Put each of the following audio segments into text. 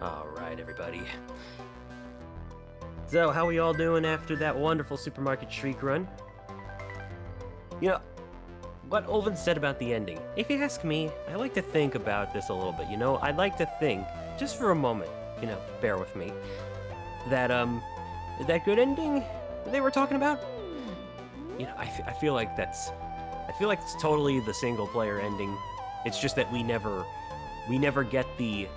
Alright, everybody. So, how we all doing after that wonderful supermarket shriek run? You know, what Olvin said about the ending. If you ask me, I like to think about this a little bit, I'd like to think, just for a moment, bear with me, that, that good ending that they were talking about? I feel like it's totally the single-player ending. It's just that we never get the,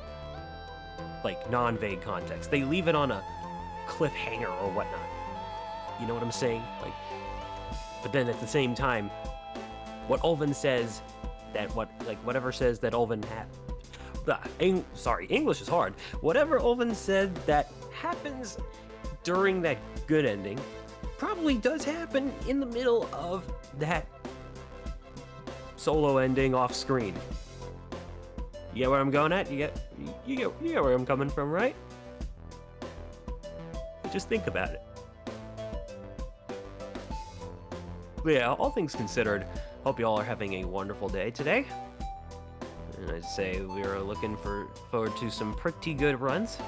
like, non-vague context. They leave it on a cliffhanger or whatnot. You know what I'm saying? Like, but then at the same time, what Olvin says whatever says that Olvin had. Sorry, English is hard. Whatever Olvin said that happens during that good ending probably does happen in the middle of that solo ending off screen. You get where I'm going at? You get where I'm coming from, right? Just think about it. But yeah, all things considered, hope you all are having a wonderful day today. And I'd say we are looking forward to some pretty good runs.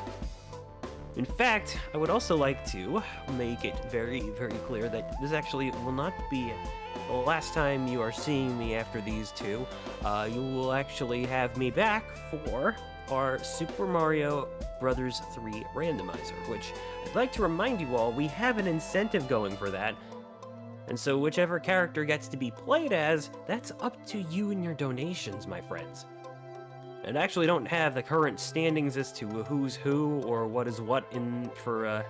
In fact, I would also like to make it very, very clear that this actually will not be the last time you are seeing me after these two. You will actually have me back for our Super Mario Bros. 3 randomizer, which I'd like to remind you all, we have an incentive going for that. And so whichever character gets to be played as, that's up to you and your donations, my friends. And I actually don't have the current standings as to who's who or what is what in for,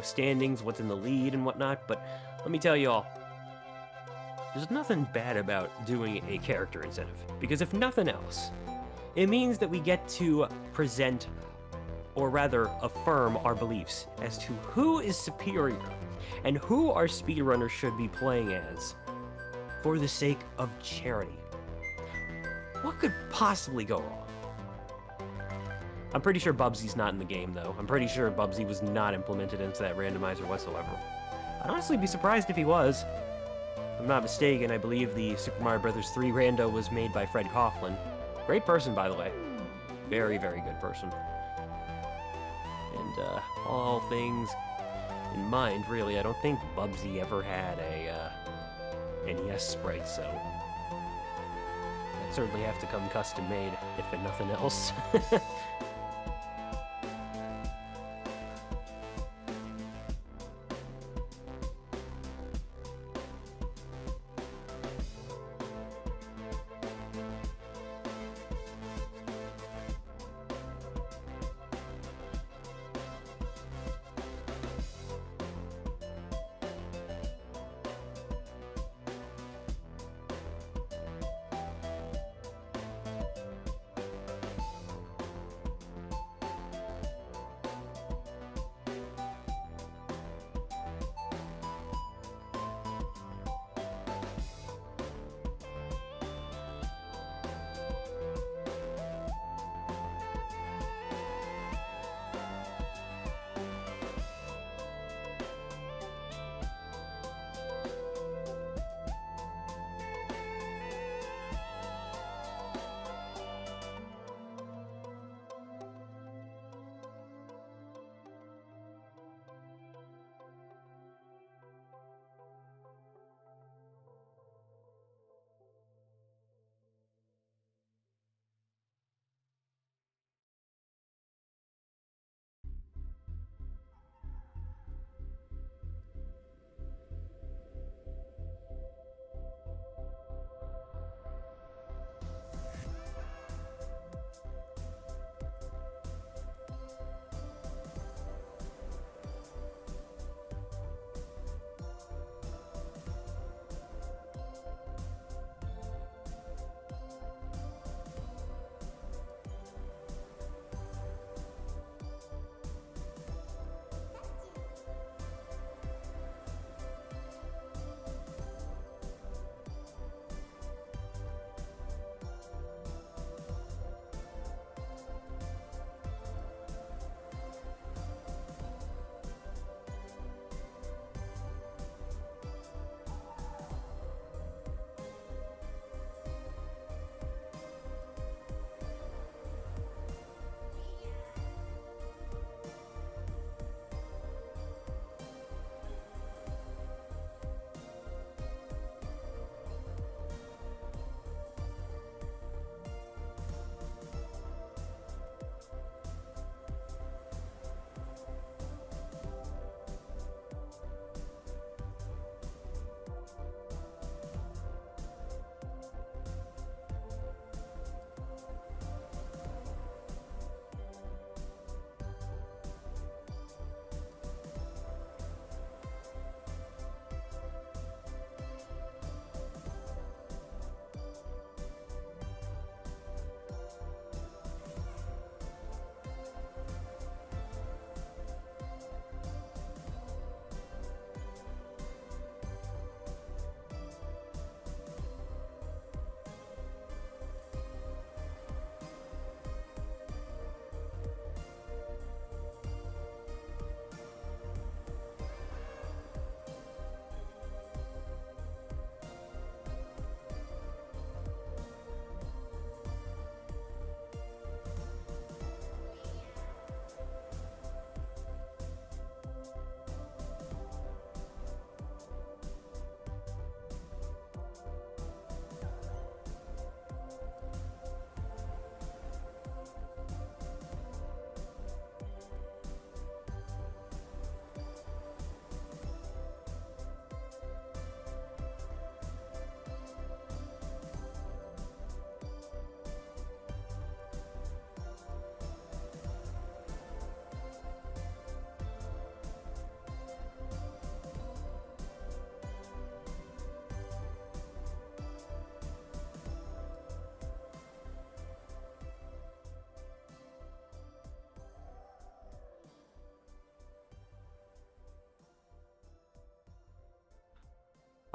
standings, what's in the lead and whatnot, but let me tell you all, there's nothing bad about doing a character incentive, because if nothing else, it means that we get to present, or rather affirm our beliefs as to who is superior and who our speedrunners should be playing as for the sake of charity. What could possibly go wrong? I'm pretty sure Bubsy's not in the game, though. I'm pretty sure Bubsy was not implemented into that randomizer whatsoever. I'd honestly be surprised if he was. If I'm not mistaken, I believe the Super Mario Bros. 3 rando was made by Fred Coughlin. Great person, by the way. Very, very good person. And, all things in mind, really, I don't think Bubsy ever had a, NES sprite, so that certainly have to come custom-made, if in nothing else.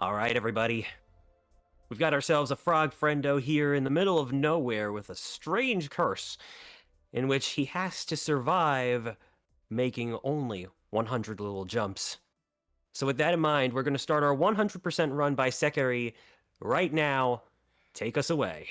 Alright, everybody. We've got ourselves a frog friendo here in the middle of nowhere with a strange curse in which he has to survive making only 100 little jumps. So with that in mind, we're going to start our 100% run by Sekeri right now. Take us away.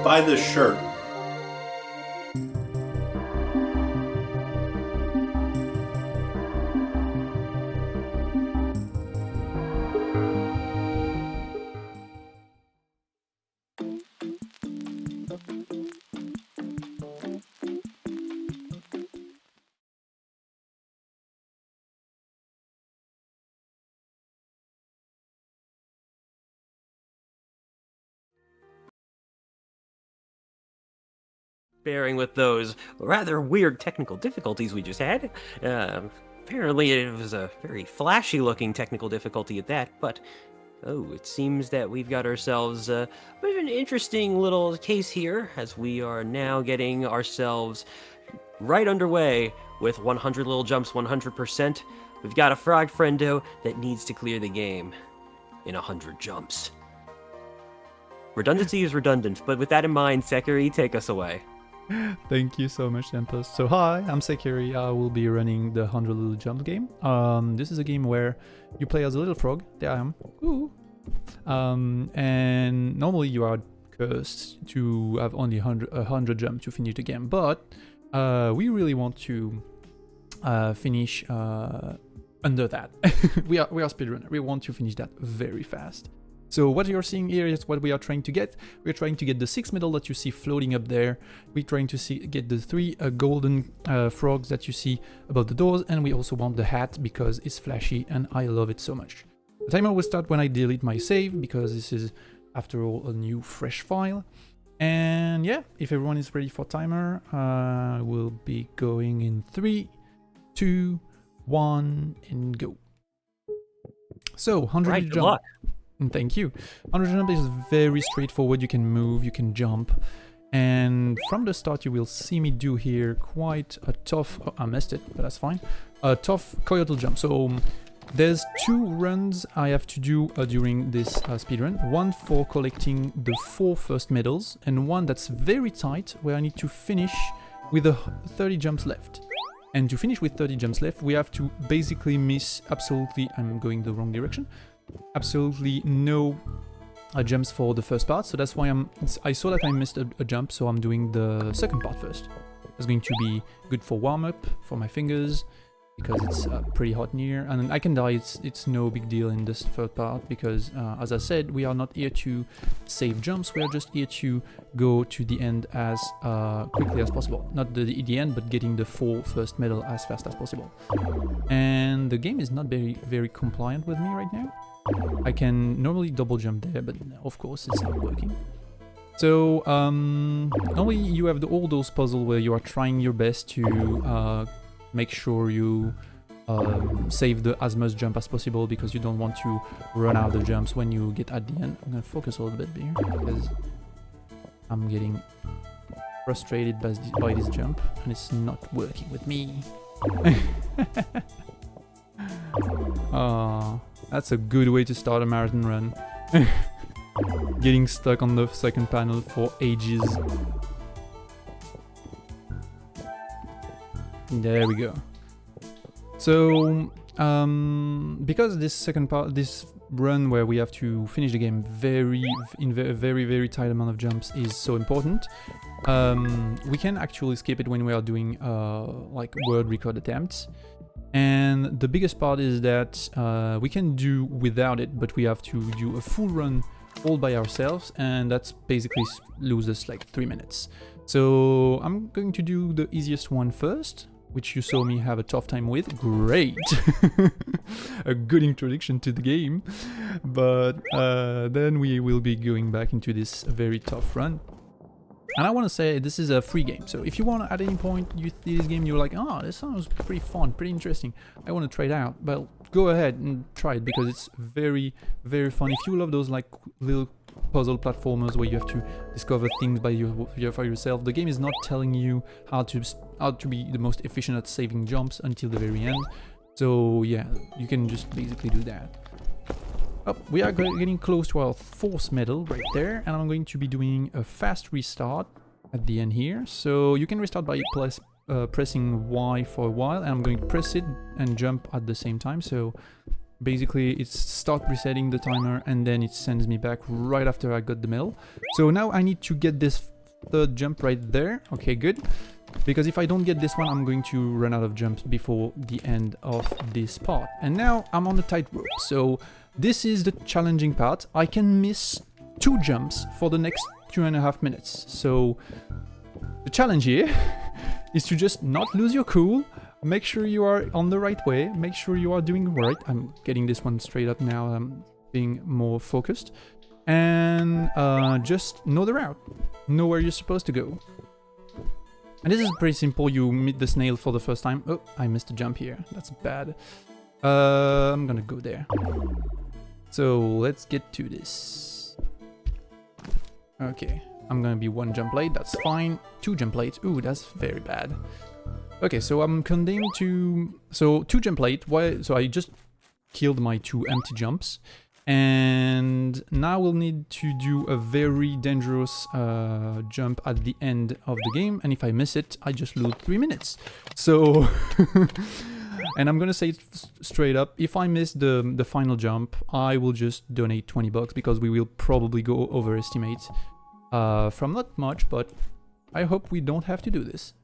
Buy this shirt. Bearing with those rather weird technical difficulties we just had. Apparently it was a very flashy looking technical difficulty at that, but oh, it seems that we've got ourselves a bit of an interesting little case here, as we are now getting ourselves right underway with 100 little jumps, 100%. We've got a frog friendo that needs to clear the game in 100 jumps. Redundancy is redundant, but with that in mind, Sekeri, take us away. Thank you so much, Tempest. So hi, I'm Sekeri. I will be running the 100 Little Jump game. This is a game where you play as a little frog. There I am. Ooh. And normally you are cursed to have only 100 jumps to finish the game, but we really want to finish under that. we are speedrunner. We want to finish that very fast. So what you're seeing here is what we are trying to get. We're trying to get the 6 medal that you see floating up there. We're trying to get the 3 golden frogs that you see above the doors. And we also want the hat because it's flashy and I love it so much. The timer will start when I delete my save because this is, after all, a new fresh file. And yeah, if everyone is ready for timer, we'll be going in 3, 2, 1, and go. So, 100 right, jump. good luck. Thank you. 100 jump is very straightforward. You can move, you can jump. And from the start, you will see me do here quite a tough... Oh, I missed it, but that's fine. A tough coyote jump. So there's 2 runs I have to do during this speedrun. One for collecting the 4 first medals, and one that's very tight, where I need to finish with 30 jumps left. And to finish with 30 jumps left, we have to basically miss absolutely... I'm going the wrong direction. Absolutely no jumps for the first part, so that's why I saw that I missed a jump, so I'm doing the second part first. It's going to be good for warm-up, for my fingers, because it's pretty hot in here, and I can die, it's no big deal in this third part, because as I said, we are not here to save jumps, we are just here to go to the end as quickly as possible. Not the end, but getting the 4 first medal as fast as possible. And the game is not very compliant with me right now. I can normally double jump there, but of course it's not working. So normally you have all those puzzles where you are trying your best to make sure you save as much jump as possible because you don't want to run out the jumps when you get at the end. I'm gonna focus a little bit here because I'm getting frustrated by this jump and it's not working with me. That's a good way to start a marathon run. Getting stuck on the second panel for ages. There we go. So, because this second part, this run where we have to finish the game in a very tight amount of jumps is so important, we can actually skip it when we are doing like word record attempts. And the biggest part is that we can do without it, but we have to do a full run all by ourselves, and that's basically loses like 3 minutes. So I'm going to do the easiest one first, which you saw me have a tough time with. Great! A good introduction to the game. But then we will be going back into this very tough run. And I want to say this is a free game, so if you want at any point you see this game, you're like, oh, this sounds pretty fun, pretty interesting, I want to try it out, well, go ahead and try it, because it's very fun. If you love those like little puzzle platformers where you have to discover things by yourself, the game is not telling you how to be the most efficient at saving jumps until the very end. So yeah, you can just basically do that. Oh, we are getting close to our 4th medal right there, and I'm going to be doing a fast restart at the end here. So you can restart by pressing Y for a while, and I'm going to press it and jump at the same time. So basically it's start resetting the timer, and then it sends me back right after I got the medal. So now I need to get this 3rd jump right there. Okay, good. Because if I don't get this one, I'm going to run out of jumps before the end of this part. And now I'm on the tightrope, so this is the challenging part. I can miss 2 jumps for the next 2.5 minutes. So the challenge here is to just not lose your cool, make sure you are on the right way, make sure you are doing right. I'm getting this one straight up now, I'm being more focused. And just know the route, know where you're supposed to go. And this is pretty simple. You meet the snail for the first time. Oh, I missed a jump here. That's bad. I'm gonna go there. So let's get to this. Okay, I'm gonna be 1 jump late. That's fine. 2 jump late. Ooh, that's very bad. Okay, so I'm condemned to... So 2 jump late. Why? So I just killed my 2 empty jumps. And now we'll need to do a very dangerous jump at the end of the game, and if I miss it, I just lose 3 minutes. So, and I'm gonna say it straight up, if I miss the final jump, I will just donate 20 bucks, because we will probably go overestimate from not much, but I hope we don't have to do this.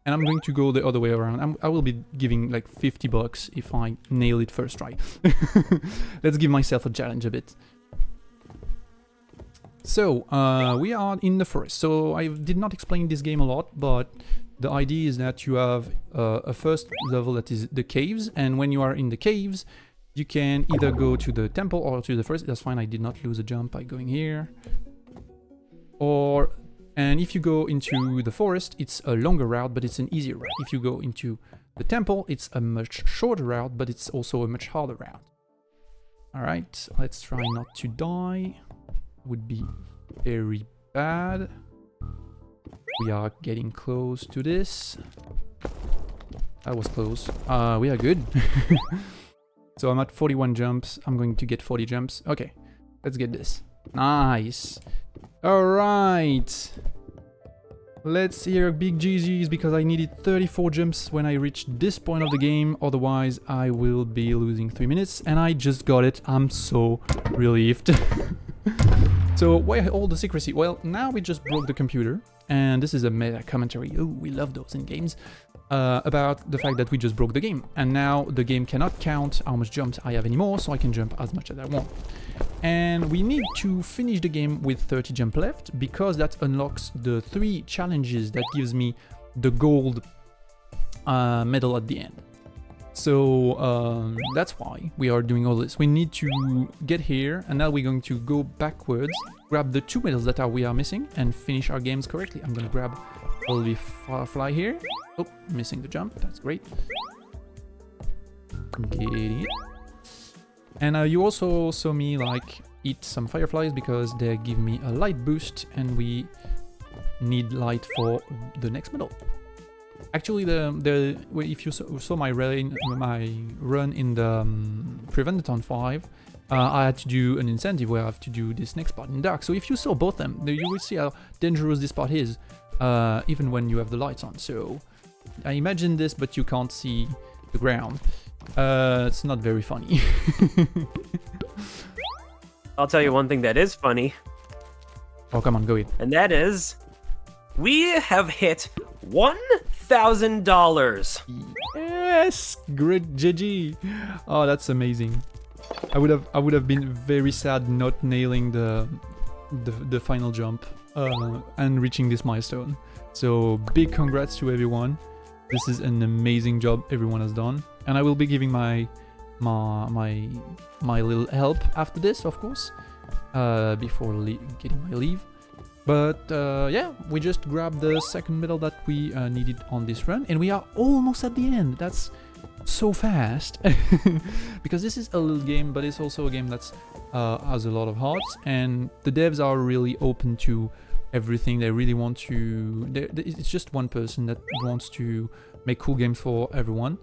And I'm going to go the other way around. I will be giving like 50 bucks if I nail it first try. Let's give myself a challenge a bit. So, we are in the forest. So, I did not explain this game a lot, but the idea is that you have a first level that is the caves, and when you are in the caves, you can either go to the temple or to the forest. That's fine, I did not lose a jump by going here. And if you go into the forest, it's a longer route, but it's an easier route. If you go into the temple, it's a much shorter route, but it's also a much harder route. Alright, let's try not to die. Would be very bad. We are getting close to this. That was close. We are good. So I'm at 41 jumps. I'm going to get 40 jumps. Okay, let's get this. Nice. Alright. Let's hear big GG's, because I needed 34 jumps when I reached this point of the game. Otherwise, I will be losing 3 minutes. And I just got it. I'm so relieved. So why all the secrecy? Well, now we just broke the computer. And this is a meta commentary. Oh, we love those in games. About the fact that we just broke the game. And now the game cannot count how much jumps I have anymore, so I can jump as much as I want. And we need to finish the game with 30 jump left, because that unlocks the 3 challenges that gives me the gold medal at the end. So that's why we are doing all this. We need to get here, and now we're going to go backwards, grab the 2 medals that we are missing, and finish our games correctly. I'm gonna grab all the firefly here. Oh, missing the jump. That's great. Getting it. And you also saw me like eat some fireflies, because they give me a light boost, and we need light for the next medal. Actually, if you saw my run in the Prevendathon 5, I had to do an incentive where I have to do this next part in dark. So if you saw both them, you will see how dangerous this part is, even when you have the lights on. So I imagine this, but you can't see the ground. It's not very funny. I'll tell you one thing that is funny. Oh, come on, go ahead. And that is, we have hit $1,000. Yes, great, GG. Oh, that's amazing. I would have been very sad not nailing the final jump and reaching this milestone. So big congrats to everyone. This is an amazing job everyone has done, and I will be giving my little help after this, of course, before getting my leave. But yeah, we just grabbed the second medal that we needed on this run, and we are almost at the end. That's so fast because this is a little game, but it's also a game that's has a lot of hearts, and the devs are really open to everything. They really want to. It's just one person that wants to make cool games for everyone,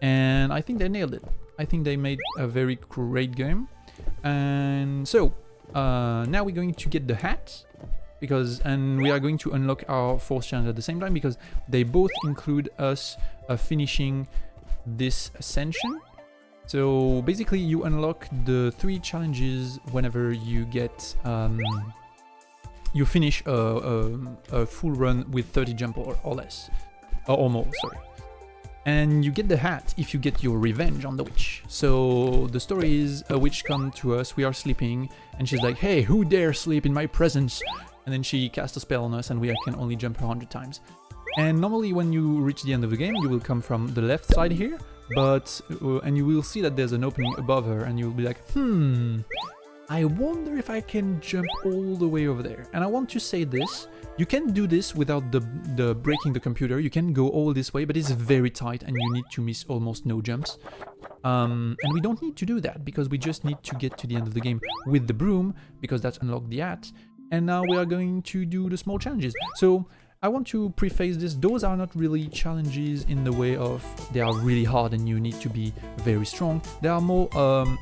and I think they nailed it. I think they made a very great game, and so now we're going to get the hat. And we are going to unlock our fourth challenge at the same time, because they both include us finishing this ascension. So basically you unlock the 3 challenges whenever you get you finish a full run with 30 jump or less, or more, sorry. And you get the hat if you get your revenge on the witch. So the story is, a witch come to us, we are sleeping, and she's like, hey, who dare sleep in my presence? And then she casts a spell on us, and we can only jump 100 times. And normally when you reach the end of the game, you will come from the left side here, but and you will see that there's an opening above her, and you'll be like, I wonder if I can jump all the way over there. And I want to say this, you can do this without the breaking the computer. You can go all this way, but it's very tight, and you need to miss almost no jumps. And we don't need to do that, because we just need to get to the end of the game with the broom, because that's unlocked the hat. And now we are going to do the small challenges. So I want to preface this, those are not really challenges in the way of they are really hard and you need to be very strong. They are more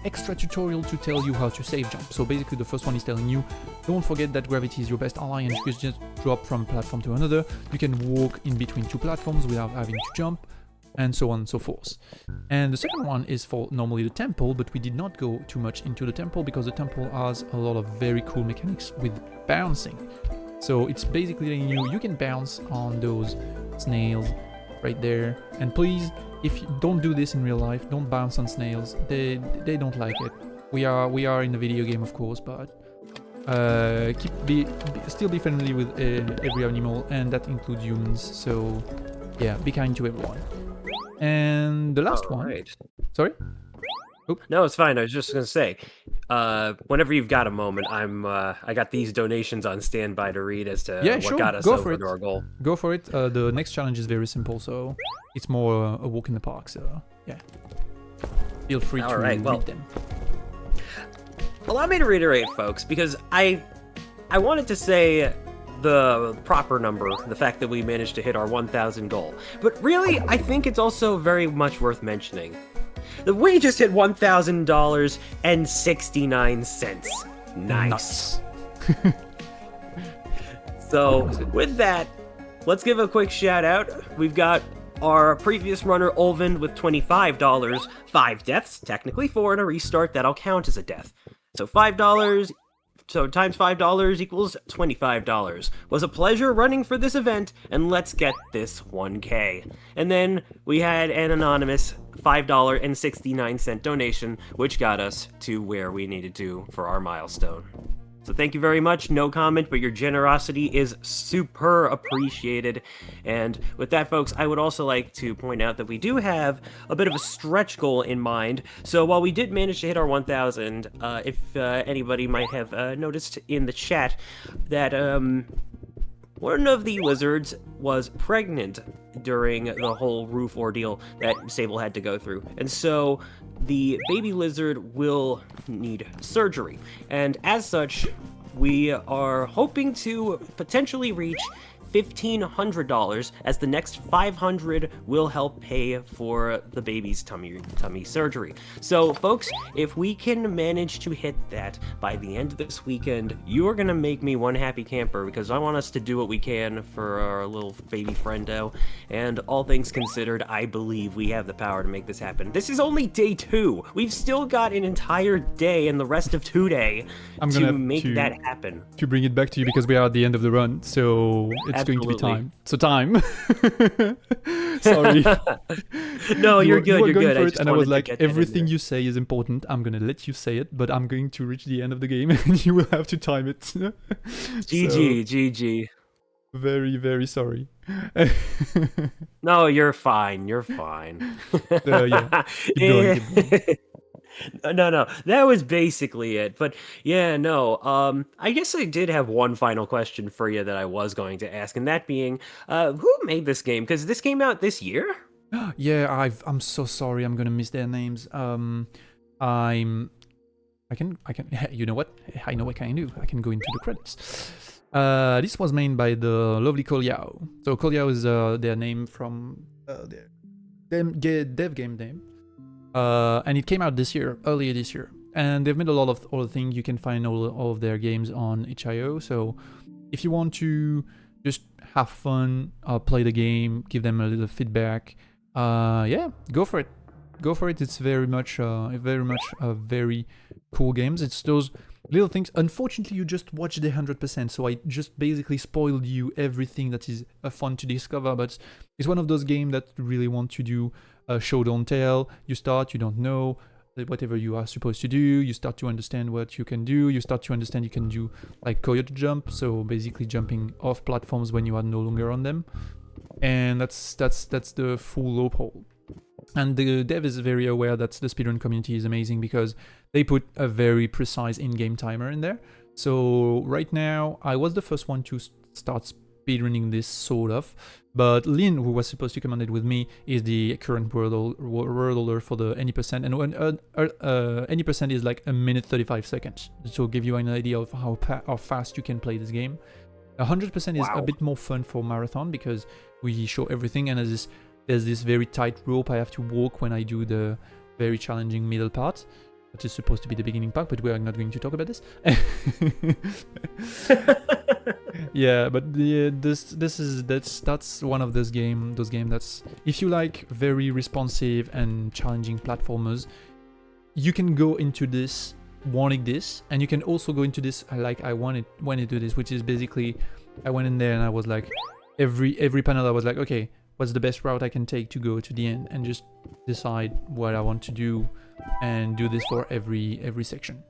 extra tutorial to tell you how to safe jump. So basically the first one is telling you, don't forget that gravity is your best ally, and you can just drop from platform to another. You can walk in between 2 platforms without having to jump, and so on and so forth. And the second one is for normally the temple, but we did not go too much into the temple because the temple has a lot of very cool mechanics with bouncing. So it's basically letting you can bounce on those snails right there. And please, if you don't do this in real life, don't bounce on snails. They don't like it. We are in a video game, of course, but still be friendly with every animal, and that includes humans. So yeah, be kind to everyone. And the last one. Right. Sorry? Oop. No, it's fine. I was just gonna say, whenever you've got a moment, I got these donations on standby to read as to what got us over to our goal. Go for it. The next challenge is very simple, so it's more a walk in the park. So yeah, feel free to read them. Allow me to reiterate, folks, because I wanted to say the proper number, the fact that we managed to hit our 1,000 goal. But really, I think it's also very much worth mentioning that we just hit $1,000.69. Nice. So, with that, let's give a quick shout out. We've got our previous runner, Olvin, with $25, 5 deaths, technically 4 in a restart, that'll count as a death. So $5, so times $5 equals $25. Was a pleasure running for this event, and let's get this 1K. And then we had an anonymous $5.69 donation, which got us to where we needed to for our milestone. So thank you very much. No comment, but your generosity is super appreciated. And with that, folks, I would also like to point out that we do have a bit of a stretch goal in mind. So while we did manage to hit our 1,000, if anybody might have noticed in the chat that one of the lizards was pregnant during the whole roof ordeal that Sable had to go through. And so the baby lizard will need surgery. And as such, we are hoping to potentially reach $1,500, as the next 500 will help pay for the baby's tummy surgery. So, folks, if we can manage to hit that by the end of this weekend, you are gonna make me one happy camper, because I want us to do what we can for our little baby friendo. And all things considered, I believe we have the power to make this happen. This is only day 2. We've still got an entire day and the rest of today to make that happen. To bring it back to you, because we are at the end of the run, so it's going to be time. So time. Sorry. No, you're good. You're good. And I was like, everything you say is important. I'm gonna let you say it, but I'm going to reach the end of the game, and you will have to time it. GG. Very, very sorry. No, you're fine. You're fine. Yeah. Keep going. No, that was basically it. But yeah, no, I guess I did have one final question for you that I was going to ask, and that being, who made this game? Because this came out this year? Yeah, I'm so sorry. I'm gonna miss their names. I can. You know what? I know what I can do. I can go into the credits. This was made by the lovely Kolyao. So Kolyao is their name from their dev game name. And it came out earlier this year. And they've made a lot of other things. You can find all of their games on itch.io. So if you want to just have fun, play the game, give them a little feedback, yeah, go for it. Go for it. It's very much a very cool games. It's those little things. Unfortunately, you just watched the 100%, so I just basically spoiled you everything that is fun to discover. But it's one of those games that really want to do show don't tell. You start, you don't know whatever you are supposed to do. You start to understand what you can do. You start to understand you can do like coyote jump, so basically jumping off platforms when you are no longer on them. And that's the full loophole. And the dev is very aware that the speedrun community is amazing, because they put a very precise in-game timer in there. So right now, I was the first one to start speedrunning this, sort of. But Lynn, who was supposed to command it with me, is the current world holder for the any percent. And any percent is like 1 minute 35 seconds. So give you an idea of how fast you can play this game. 100% is a bit more fun for marathon, because we show everything, and there's this very tight rope I have to walk when I do the very challenging middle part, which is supposed to be the beginning part, but we are not going to talk about this. Yeah, but that's one of those games that's, if you like very responsive and challenging platformers, you can go into this wanting this, and you can also go into this like I wanted to do this, which is basically I went in there and I was like, every panel I was like, okay, what's the best route I can take to go to the end, and just decide what I want to do and do this for every section.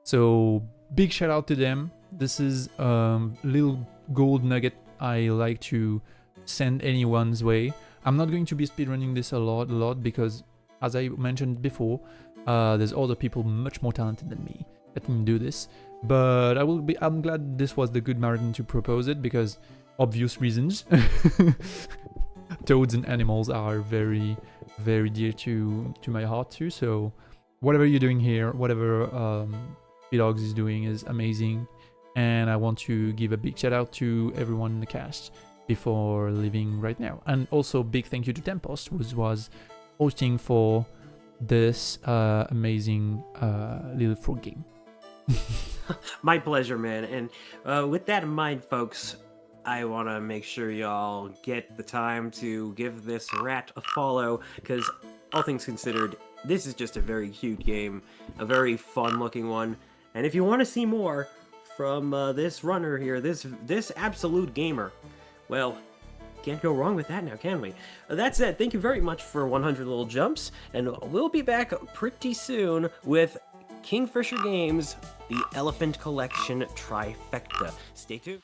So big shout out to them. This is little gold nugget I like to send anyone's way. I'm not going to be speedrunning this a lot, because as I mentioned before, there's other people much more talented than me that can do this. But I'm glad this was the good marathon to propose it, because obvious reasons. Toads and animals are very, very dear to my heart too. So whatever you're doing here, whatever Dogs is doing is amazing. And I want to give a big shout out to everyone in the cast before leaving right now. And also big thank you to Tempest, who was hosting for this amazing little frog game. My pleasure, man. And with that in mind, folks, I want to make sure y'all get the time to give this rat a follow, because all things considered, this is just a very cute game, a very fun-looking one. And if you want to see more from this runner here, this absolute gamer, well, can't go wrong with that now, can we? That said, thank you very much for 100 Little Jumps, and we'll be back pretty soon with Kingfisher Games, the Elephant Collection Trifecta. Stay tuned.